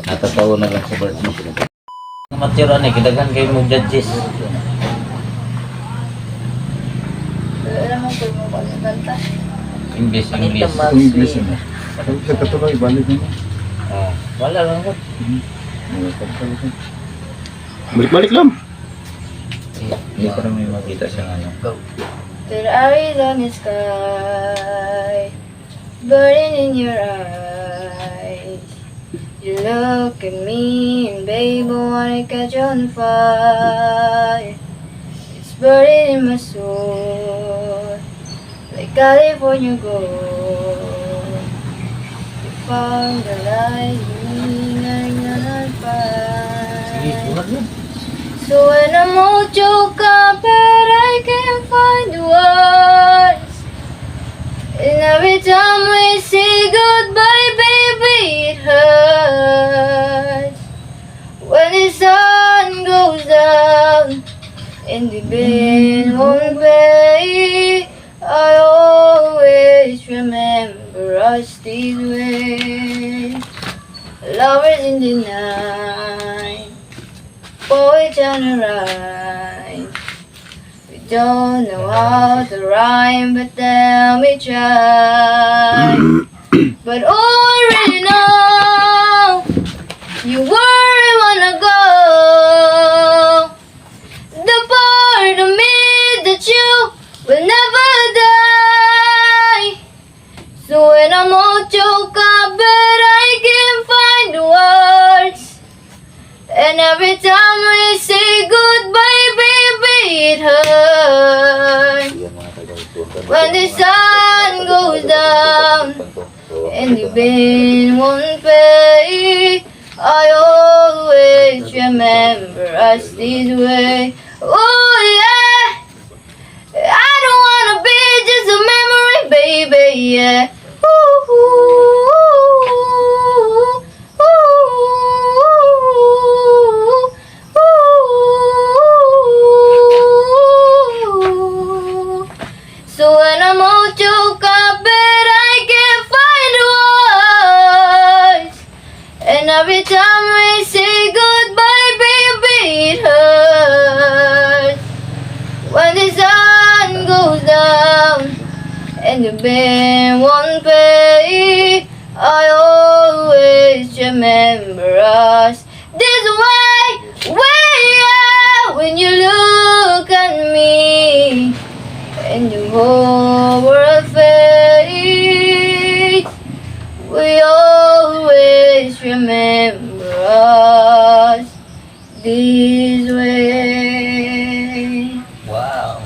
Natatawa na lang sa bird mo. Matira ni, kidaghan kayo mo judges. Wala mo po mo kanta. English. English na. Sabi sa katuloy, balik mo. Oh, wala lang ko. Balik-balik lang. Hindi ko naman makita siyang ano. There eyes on the sky, burning in your eyes. You look at me and babe, I wanna catch on fire. It's burning in my soul, like California gold. You found the light in me, on Sige, fire. tulad yun. So when I'm all choked up, but I can't find the words. And every time we say goodbye, baby, it hurts. When the sun goes down and the bill won't pay, I always remember us these ways. Lovers in the night, poets on a rhyme. We don't know how to rhyme, but then we try. But already know you where I wanna go. The part of me that you will never die. So when I'm all choked up, but I can't find the words. And every time we say goodbye, baby, it hurts. When the sun goes down and the bill won't pay, I always remember us this way. Oh yeah, I don't wanna be just a memory, baby, yeah. Ooh, so when I'm all choked up, but I can't find words. And every time we say goodbye, baby, it hurts. When the sun goes down and the bill won't pay, I always remember us this way, yeah. When you look at me and the whole world fades, we always remember us this way. Wow.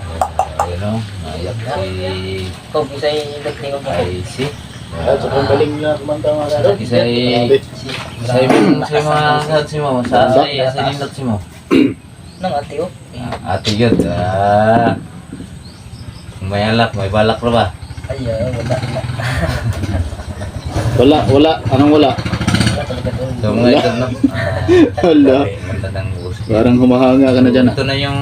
Ayun o, naiyak si... Kung isa yung nagtingog mo. Ay, si... At sa galing na kumanta mga ano. Isa yung si mo, sa nindot si mo. Nang ate oh. Ate yun, may alak, may balak pa ba? Ay, wala na. Wala. Anong wala? Wala talaga doon. So mga ito, no? Wala. Magandang boses. Parang humahanga ka na dyan. Ito na yung...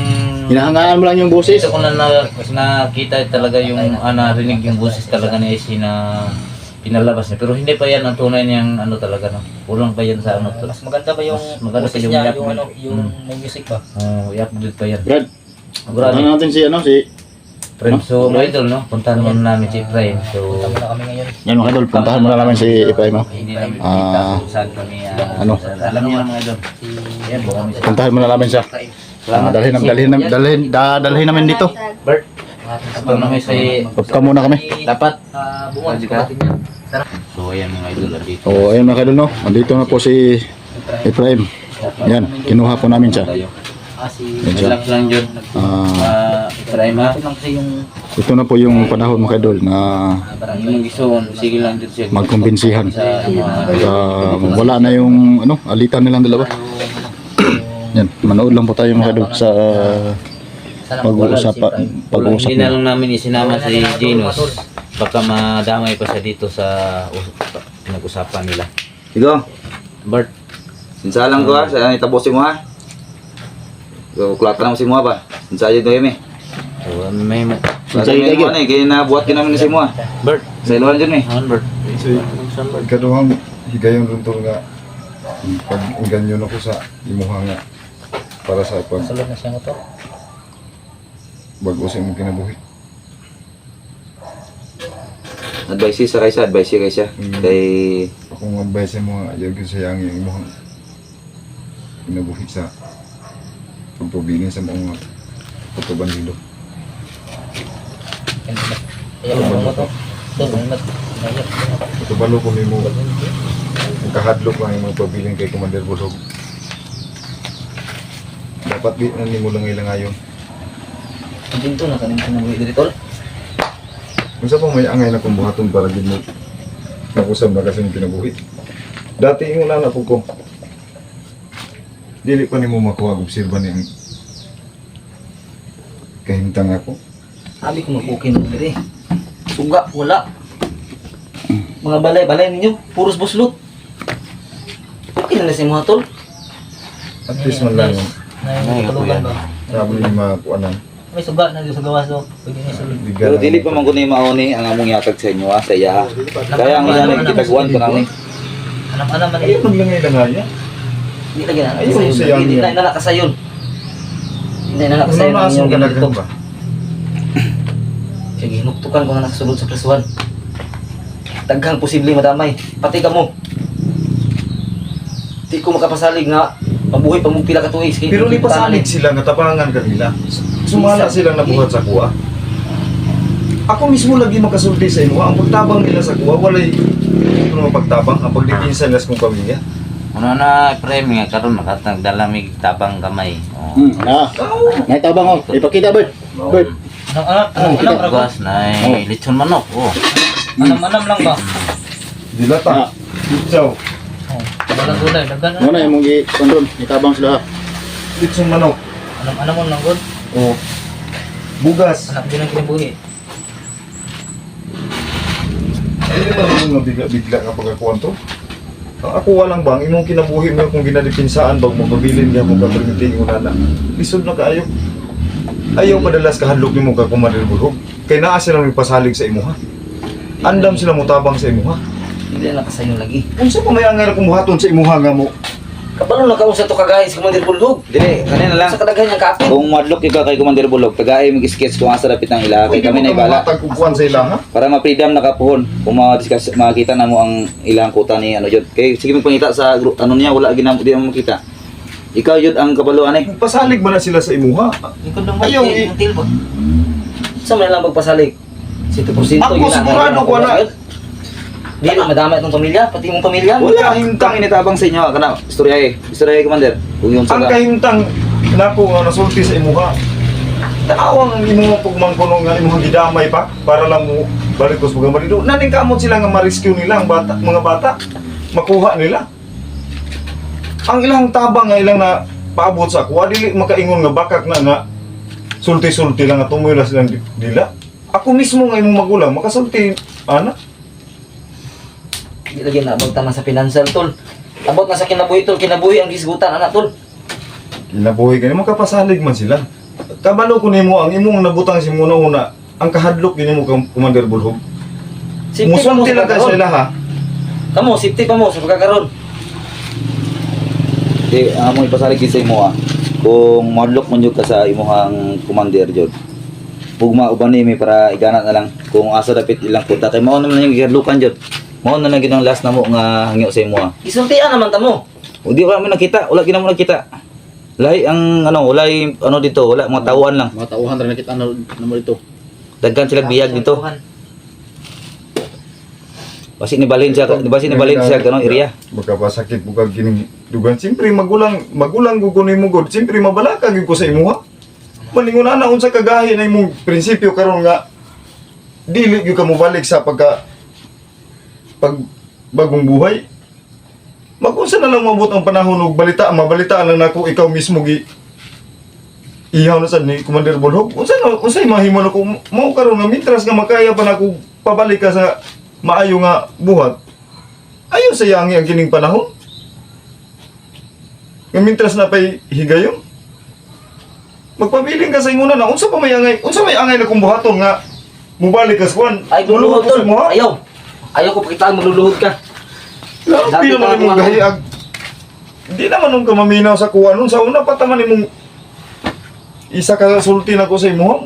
Hinahangaan mo lang yung boses. Ito ko na nakita talaga yung, narinig yung boses talaga ni AC na pinalabas niya. Pero hindi pa yan ang tunay niyang ano talaga, no? Kulang pa yan sa ano. Mas maganda ba yung Mas maganda boses pa yung niya, rap yung mo. ano, yung may music ba? Oo, i-upload pa yan. Brad, Grabe. ano natin si Friend, so mga idol, no? Puntahan muna namin si Efraim. So, Punta muna kami ngayon. yan mga idol, puntahan mo na namin si Efraim. hindi namin kita kung saan kami, ano? alam niyo na mga idol. Yan, buka kami sa... Puntahan mo na namin siya. Dalhin namin dito. Bert, ito namin sa... Huwag ka muna kami. Dapat. Bungad Sige ka. natin yan. So, ayan mga idol, dito. O, ayun mga idol, no? Andito na po si Efraim. Yan, kinuha po namin siya. Si Yan siya. Relax lang yun. Efraim ha. ito lang kasi yung Ito na po yung panahon mga idol na Yung gisuon, sige lang dito siya. magkumbinsihan. Sa mga... Wala na yung alitan nilang dalawa. Yan, manood lang po tayo mga idol sa sana pag-uusap Hindi na lang namin isinama si Genos. Baka madamay pa siya dito sa pinag-usapan nila. Sigo, Bert, sinsalang ko ha, sa itapusin mo ha. So, kulatan mo si mo ba? Sinsayo doon yun eh. so, may... Sinsayo Kulatan lagi. mo ano eh, kaya nabuhat ka namin ni si mo ha. Bert, Sa iluhan dyan eh. Bert. So, pagkaduhang higayon rin to nga pag ganyan ako sa imuha nga para sa pag Sulod na siya mo to. bago sa imong kinabuhi. Advice sa kaysa, advice kaysa. Kay Akong advice mo nga, yung sayang yung imuha kinabuhi sa pagpabilin sa mga pagkaban nilo. Ayaw mo to. Doon, Pagkabalo ko nimo kahadlok lang yung mga pabilin kay Commander Bulhog. Dapat di na nimo lang ilangayon. Ang to na kanin kinabuhi diri tol. Kung sa pa may angay na kumbuhaton para gid mo nag-usab na kasi yung kinabuhi. Dati yung una na po ko. Dili pa nimo makuha og obserba ni kahintang ako. Abi ko makukin mo diri. Suga, wala. Mga balay ninyo, puros buslot. Okay na si mga tol. At least man lang Nay, kalugan ba? sabi ni makuanan. May suga na sa gawas do. Pwede ni sulod. pero dili pa man ko ni mauni ang among yatag sa inyo sa iya. Kaya ang iya nagkitagwan ko nami. Anam-anam man Ay maglangay lang nga Hindi lagi na. Ayun, sayang Hindi yan. na nakasayon. Hindi na nakasayon Ano ang na inyong ganagan ginagawa. ba? Sige, hinuktukan ko na nakasulod sa presuhan. Daghang posible madamay. Pati ka mo. Di ko makapasalig nga mabuhay pa mong pila ka tuig. Sige, Pero ni hinuktukan pasalig sila nga tabangan kanila. Sumala silang nabuhat sa kuha. Ako mismo lagi makasulti sa imo. Ang pagtabang nila sa kuha walay ano pagtabang ang pagdipinsan nila sa kong pamilya. Ano na, Prem, nga karon makatagdala may tabang kamay. Oh. Na. Naitabang oh. Ipakita Bert. Bert. Anam Gas na lechon manok. Oh. lang ba? Dilata. Ciao. Walang gulay, daghan Ano na imong gi-kontrol? Itabang sila. Litsong manok. Anam mo lang gud. Oh. Bugas. Anak din ang kinabuhi. Hindi naman yung bigla ka pagkakuan to. Ang ako walang bang, imong kinabuhi mo kung ginadipinsaan bang magpabilin niya mong kapag-inting na. Lisod na kaayo. Ayaw madalas kahadlok ni mo ka Commander Bulhog. Kaya naa sila may pasalig sa imuha. Andam sila mo tabang sa imuha. Hindi na nakasayon lagi. Unsa pa may angay na kumuhaton sa imuha nga mo? Kabalo na ka sa to kagahis Commander Bulldog. Dili, kanina lang. Sa kadaghan niyang kape. Kung madlok ikaw kay Commander Bulog, tagaay mag-sketch kung asa dapit ng ila kay kami na ibala. Tagkukuan sa ilang ha? Para ma-freedom na kapuhon. Kung ma-discuss, makita na mo ang ilang kuta ni ano jud. Kay sige magpangita sa ano niya wala ginam di mo makita. Ikaw jud ang kabaluan eh. Pasalig ba na sila sa imuha? Ikon lang Ayaw, yung tilbo. Sa man lang magpasalig. 100% Ako sigurado ko na. Di na madama itong pamilya, pati mong pamilya. Wala Kang hintang. initabang sa inyo kana istorya eh Commander. Kung yung Ang saga. kahintang nako nga nasulti sa imuha. Taawang imo pagmangkuno nga imong gidamay pa para lang mo balik ko sa pagmarido. Naning kamot sila nga ma-rescue nila ang bata, mga bata. Makuha nila. Ang ilang tabang nga ilang na paabot sa kuha dili makaingon nga bakak na nga sulti-sulti lang nga tumoy na silang dila. Ako mismo nga imong magulang makasulti ana. Di lagi na abot tama sa financial tol. Abot na sa kinabuhi tol, kinabuhi ang gisgutan anak tol. Kinabuhi ka makapasalig man sila. Kabalo ko nimo ang imong nabutang si muna una ang kahadlok nimo kang Commander Bulhog. Musulti lang ka sa ila ha. Kamo, safety pa mo sa pagkakaroon. Di amo ipasalig sa imo ah. Kung madlok man jud ka sa imong Commander jud. Pugma uban ni para igana na lang kung asa dapit ilang kuta kay mao naman yung gihadlukan jud. Mao na lang gid ang last na mo nga hangyo sa imo ah. Gisultian naman ta mo. O di wala mo nakita, wala gina mo nakita. Lahi ang ano, walay ano dito, wala mga tawuan lang. Mga tauhan rin nakita naman dito. Daghan sila biyag dito. Basi ni balin siya kanong area. Magkapasakit mo kag gining dugan. Siyempre magulang gugunin mo god. Siyempre mabalaka gyud ko sa imuha. Malingunan na unsa kagahi na imong prinsipyo karon nga dili gyud ka mo balik sa pag bagong buhay. Magunsa na lang mabot ang panahon og balita, mabalita lang nako ikaw mismo gi ihaw na sa ni Commander Bulhog. Unsay mahimo nako mao karon nga mitras nga makaya pa nako pabalik ka sa maayo nga buhat. Ayaw sayangi ang kining panahon. Nga mitras na pay higayon. Magpabiling ka sa inguna na unsa may angay na kung buhaton nga mubalik ka sa kuan. Ay, Bulhog tol. Ayaw. Ayaw ko pakitaan, magluluhod ka. Labi naman imong gahiyag. Hindi naman nung kamaminaw sa kuha nun. Sa una pa taman imong isa ka sulti na ko sa imo.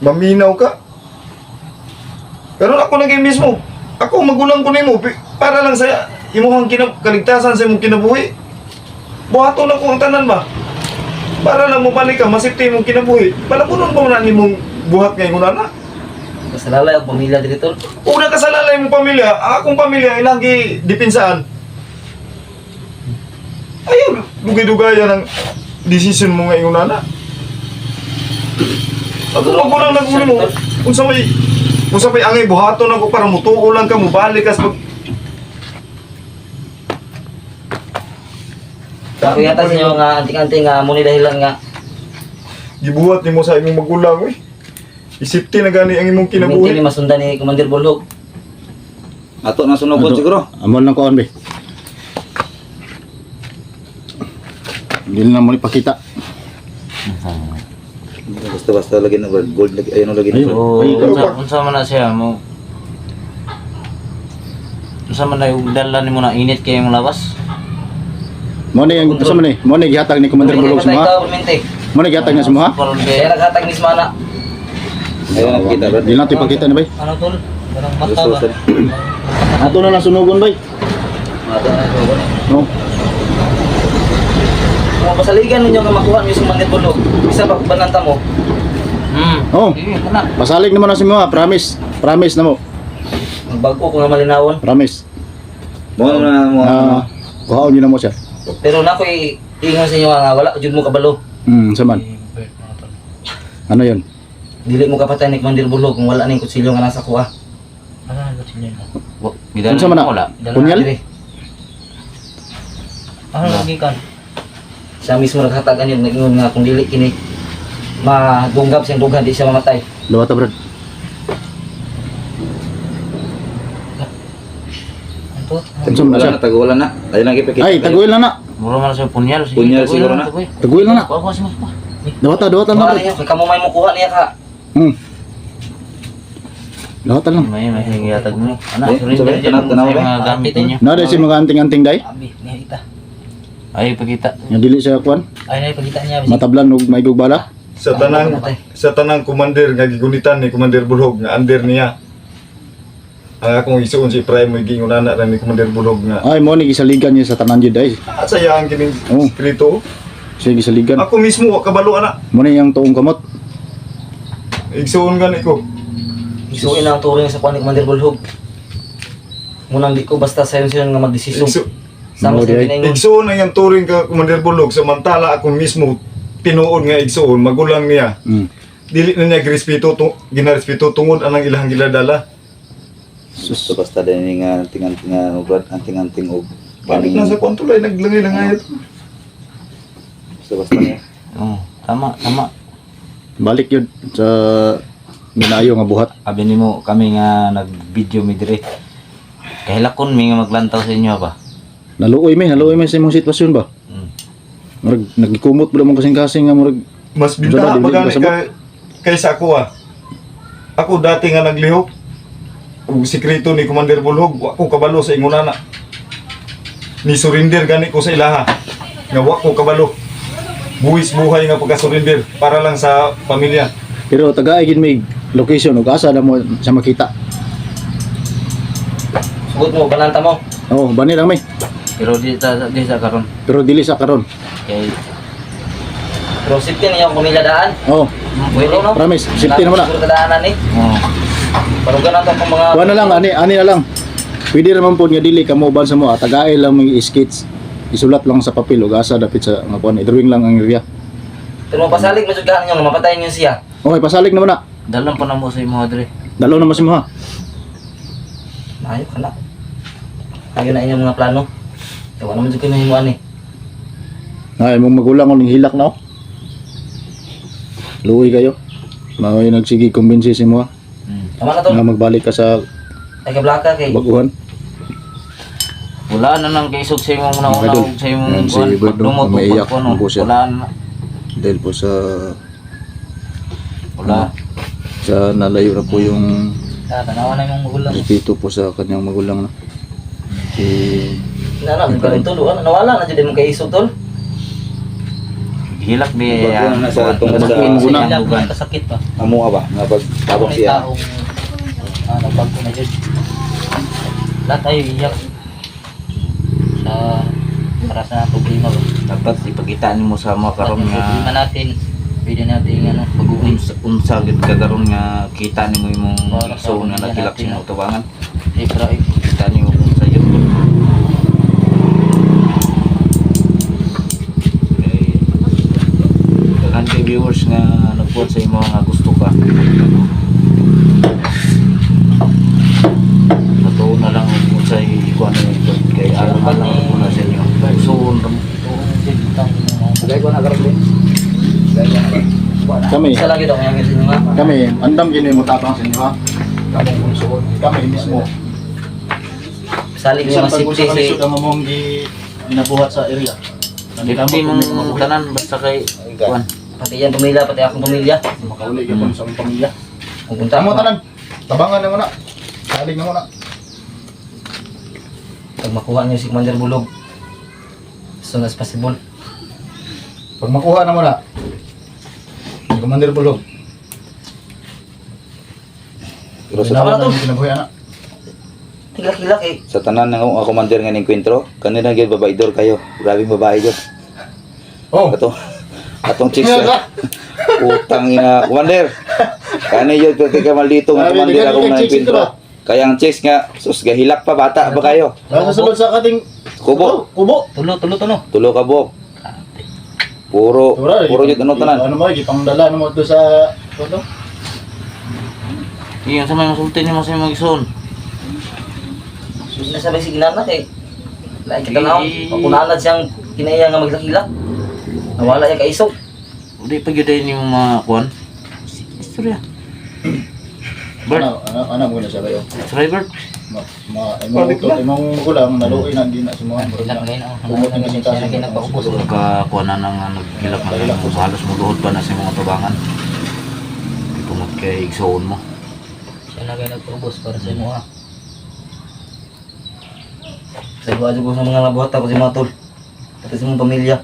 Maminaw ka. Pero ako naging mismo. Ako magulang ko nimo para lang sa imuhang kaligtasan sa imong kinabuhi. Buhaton na ko ang tanan ba? Para lang mo balik ka, masipti imong kinabuhi. Palapunon ba mo na imong buhat ngayon na? Basta lalay ang pamilya dito. Una ka sa lalay mong pamilya, akong pamilya ilang gidipinsaan. Ayaw, dugay-dugayan ang decision mo ngayon na. Ako magulang na kunin mo. Kung sa may angay buhaton ako para mutuo lang ka, mubalik ka sa Ako yata sa inyo nga anting-anting nga muni dahilan nga gibuhat nimo sa imong magulang eh. Isipti na gani ang imong kinabuhi kinabuhi. masundan ni Commander Bulhog. Ato na sunugod siguro. Amol lang koon be. Hindi na mo ipakita. Basta lagi na Brad. Gold lagi, ayun lagi na Brad. O, unsa man na siya mo. Unsa man na yung dala nimo na init kay imong lawas? Mo ni ang sa man ni, mo ni gihatag ni Commander Bulog sa mga. Mo ni gihatag niya sa mga. Karon Kaya kay naghatag ni Smana. Ayun nakita Brad. Di natin ipakita ni bay. Ano tol? Parang mata ba? Ato na lang sunugon bay. No. Kung pasaligan ninyo nga makuha niyo sa Commander Bulhog, isa pa bananta mo. Oh. Sige, kana. Pasalig naman na si mga, promise. Promise na mo. Magbago ko nga malinawon. Promise. Mo na mo. Ah, kuhaon niyo na mo siya. Pero na ko ingon sa inyo nga wala jud mo kabalo. Saman. Ano 'yon? Dili mo kapatay ni Commander Bulhog kung wala ning kutsilyo nga nasa kuha. Gidala Unsa man na? wala. Punyal? Ano lagi kan? Siya mismo naghatagan yun, nag-ingon nga kung dili kini madunggab siyang dughan, di siya mamatay. Dawat ta, Brad. Unsa man na Wala siya? na tagulan na. Ayun lang ipakita. Ay, taguil na na. Mura man sa punyal. Sige, Punyal tagoy siguro lang, na. tagoy. Taguil na na. Kuha si mas. Dawat ta Kuha na. niya, kay kamo may mukuha niya ka. Dawat ta lang. May hingyatag mo. Ana, Eh, surrender sabay, dyan tanaw, sa eh. mga gamit ninyo. Na dai si mga anting-anting day. Abi, niya ita. Ay, pagkita. Nga dili siya kwan. Ay, na ipagita niya. Matablan og may bala. Sa tanang commander nga gigunitan ni Commander Bulhog nga under niya. Ang akong isuon si Prime mo gingunana ra ni Commander Bulhog nga. Ay, mo ni gisaligan niya sa tanan jud ay. At saya ang kining Oh. espiritu. Siya gisaligan. Ako mismo wa kabalo ana. Mo ni yang tuong kamot. Igsuon gani ko. Isuin ang turing sa kuha ni Commander Bulhog. Munang di ko basta sayon nga magdesisyon. Sama sa Mao di ay. pinaingon. Igsuon ang iyang turing ka Commander Bulhog samantala ako mismo tinuod nga igsuon magulang niya. Dili na niya girespeto ginarespeto tungod anang ilahang giladala. Basta din nga anting-anting nga Brad, anting-anting og Balik na sa kontulay naglangay-langay. basta niya. Oo, tama. Balik yun sa minayo nga buhat. Abi nimo kami nga nag-video mi dire. Kahilakon mi nga maglantaw sa inyo ba. Naluoy may sa imong sitwasyon ba? Murag nagikumot ba mo kasing-kasing nga murag Mas bintaha Dili pa gani kasabot. kaysa ako ah. Ako dati nga naglihok. Ug sikreto ni Commander Bulhog, wa ko kabalo sa ingunana. Ni surrender gani ko sa ilaha. Nga wa ko kabalo. Buwis buhay nga pagka-surrender para lang sa pamilya. pero tagaay gid may location ug asa na mo sa makita. Sugot mo, bananta mo. Oh, bani lang may. Pero di sa karon. Pero dili sa karon. Kay Pero safety niya ang pamilya daan. Oh, Pwede no? promise. Safety na mo na. Siguro kadaanan ni. oh, Pero ganun to mga... Kuha na lang, ani na lang. Pwede naman po nga dili ka mo uban sa mo. Tagaay lang may skits. Isulat lang sa papel ug asa dapit sa nga kuan. I-drawing lang ang area. Pero mapasalig mo sugahan niyo, mapatayin niyo siya. Okay, pasalig naman na. dalan pa na mo sa imo dire. Dalaw naman si mo ha. Ayaw ka na. Ayaw na inyong mga plano. Ewan naman dyan kayo mahimuan eh. Ay, mong magulang ko ning hilak na oh. Luoy kayo. Maoy nagsigi kumbinsi si mo ha. Tama na to. Nga magbalik ka sa Ay kablaka kay. baguhan. Wala na nang kaisog sa imong nauna Idol. sa imong Yan, si kuwan, Bird, no? pagdumot o Umiiyak pagkuno. ang puso. Wala na. Dahil po sa Wala. nalayo na po yung Tanawa na yung magulang. Respeto po sa kanyang magulang, no? Nana, ka rin tol. Nawala na dyan mo kay isog tol. Hilak di Bago na nasa itong Una. kasakit pa. Amuha ba? Nga pagtabang siya. Nagbago na dyan. Lahat tayo iyak. Para sa problema ba? Dapat ipagitaan mo sa mga karon nga problema natin. Pwede natin pag-uwi. Unsa gid kagaron nga kita nimo imong iso nga nakilak sa imong tubangan. Kita nimo sa iyo. Daghang kay viewers nga nagpuan sa imo nga gusto ka. Natuon na lang kung sa ikuan ito kay alam na lang muna sa inyo. So, Gaya ko na karoon din. Kami, Isa lagi daw kaya sa inyo nga. kami, andam gini mo tapang sa inyo, ha? Kamong kunsuon. Kami mismo. Salig Isang mo masipti pag-usa si... kalisod ang mamong ginabuhat sa area. hindi mong tanan basta kay kuan. Pati yan pamilya, pati akong pamilya. Makauli ka po sa among pamilya. Pupunta Tamo ako. tanan. Tabangan na muna. Salig na muna. Pag makuha niyo si Commander Bulog. As soon as possible. Pag makuha na muna. Commander Bulog. Pero sa, Ginawa na yung kinabuhi anak. Hilak-hilak eh. sa tanan ng ako commander nga ning kwentro, kanina gyud babaidor kayo. Grabing babae gyud. Oh, Atong chicks. Utang ina, commander. Kani gyud pati ka maldito nga Grabe, commander tingnan ako yung nga chicks kwentro. ba? Kaya ang chicks nga, sus gahilak pa bata ba kayo? nasa sulod sa kating Kubo. kubo. Tulo. Tulo ka buok. Puro gyud ano tanan. Ano mo, ipangdala mo to sa ano? Iyon sa may masulti niyo sa imong igsoon. Nasabay si Ginana kay... Lain kita na ako. Pakunanad siyang kinaya nga maglakilak. Nawala yung kaisog. Di pa gyud niyo mga kuan. Istorya. Bert, Ano mo na siya kayo? Trevor. Imong gulang naluoy na din na si mga Hilak ngayon ako. Kumot na kasi tayo. Nagpaubos ka kuanan nang naghilak na halos muluhod pa na sa mga tubangan. Tumot kay igsoon mo. Siya na kayo nagpaubos para sa imo ha. Sa iba ko sa mga nabuhat ako si mga tol. Pati sa mong pamilya.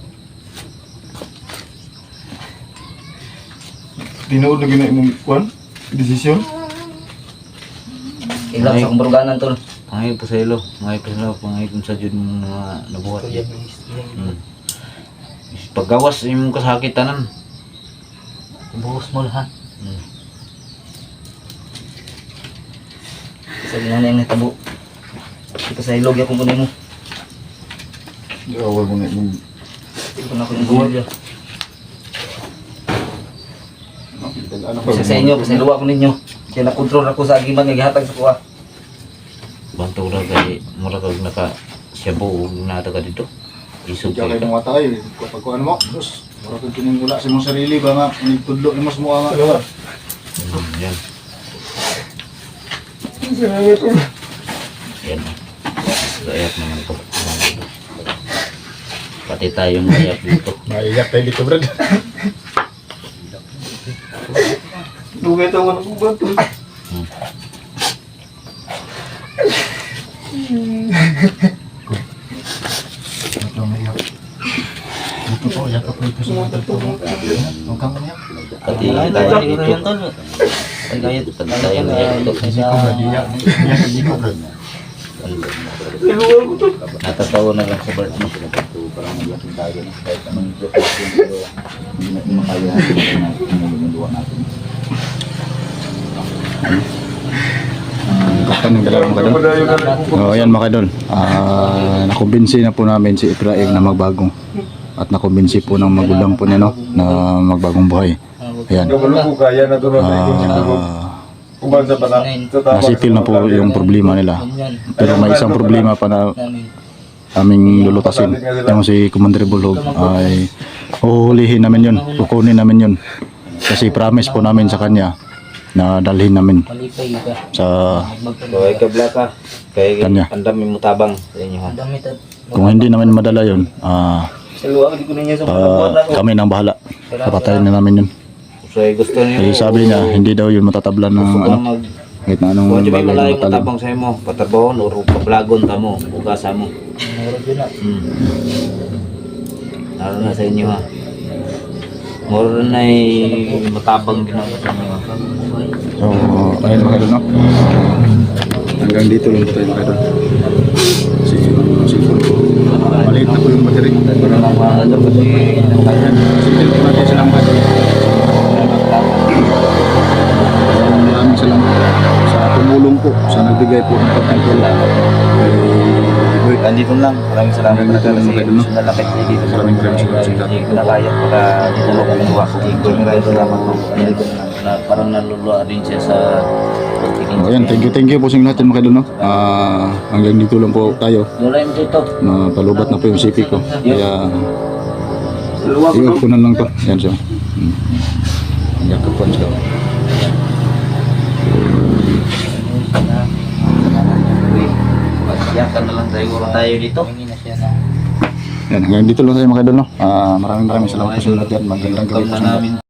Tinuod na gina imong kuan? Desisyon? Ilang sa akong baruganan tol. Pangay po sa ilo. Pangay kung sa dyan mga nabuhat. Paggawas imong kasakit tanan. Buhos mo lahat. Sa Ginana yung natabo. Ito sa ilog akong kunin mo. Awal mo na imong Ito na ako yung pamilya. ano Kasi sa inyo, sa iluwa ko ninyo. Kaya nakontrol ako sa agiman nga gihatag sa kuha. Banto ra kay mura kag naka siya buog na taga dito. Isog Diyan kayo kay. mga tayo. Kapag kuhan mo, sus, mura kang kiningula sa mong sarili ba nga, nagtudlo ni mo sa mga nga. Yan. Yan. Gayat naman to. Pati tayo mayak dito. Maiyak tayo dito, Brad. dugay ta man ko ba to? Ito maiyak. Ito po, yakap ko ito sa mga dito. Huwag kang maiyak. Pati tayo dito. Pati tayo mayak dito. Hindi ko, Brad. Hindi ko, Brad. Natatawa na lang sa bird mo. Parang maglaking tayo na kahit anong profession pero hindi natin makayahan na ginagawa natin. Kaptan ng dalawang kadol. Oh, ayan mga kadol. Nakumbinsi na po namin si Efraim na magbago. At nakumbinsi po ng magulang po niya, no, na magbagong buhay. Ayan. Kabalo ko kaya na to na kuban sa bana. Nasipil na po yung problema nila. Pero may isang problema pa na aming lulutasin. Yung si Commander Bulog ay uhulihin namin yun. Kukunin namin yun. Kasi promise po namin sa kanya na dalhin namin sa Kaya kabla ka. Kaya Kanya. ang dami mo tabang sa inyo ha. kung hindi namin madala yun, Sa luwa ko ninyo sa mga nabuhat ako. kami nang bahala. Papatayin na namin yun. So gusto niyo. Eh, sabi niya, hindi daw yun matatablan ng gusto ko ano, mag Kahit na anong Kung di ba bagay na malayo matalim. matabang sa'yo mo, patabawon o pablagon ta mo, ugasa mo. Meron din na. Lalo na sa inyo ha. Moro na matabang ginagawa sa mga. So, ayun mga idol, no? Hanggang dito lang po tayo mga idol. Kasi cellphone ko, maliit na po yung battery. Para Ano kasi sitil po natin sila mga idol. Maraming salamat sa tumulong po, sa nagbigay po ng pagkakul. Andito lang. Maraming salamat Hanggang dito lang mga idol, no? Nalapit niyo dito sa Maraming salamat sa Hindi ko na kaya para dito lang kumuha ko. Maraming salamat po. parang naluluwa din siya sa pagtingin. Oh, ayan, thank you po sa inyo lahat mga idol, no? Hanggang dito lang po tayo. Wala yung dito. Napalubat na po yung CP ko. Kaya iwan ko na lang to. Yan siya. Hanggang kapuan siya. Yakan na lang tayo dito. Yan, hanggang dito lang tayo mga idol, no? Maraming salamat po sa inyo lahat. Magandang gabi po sa inyo.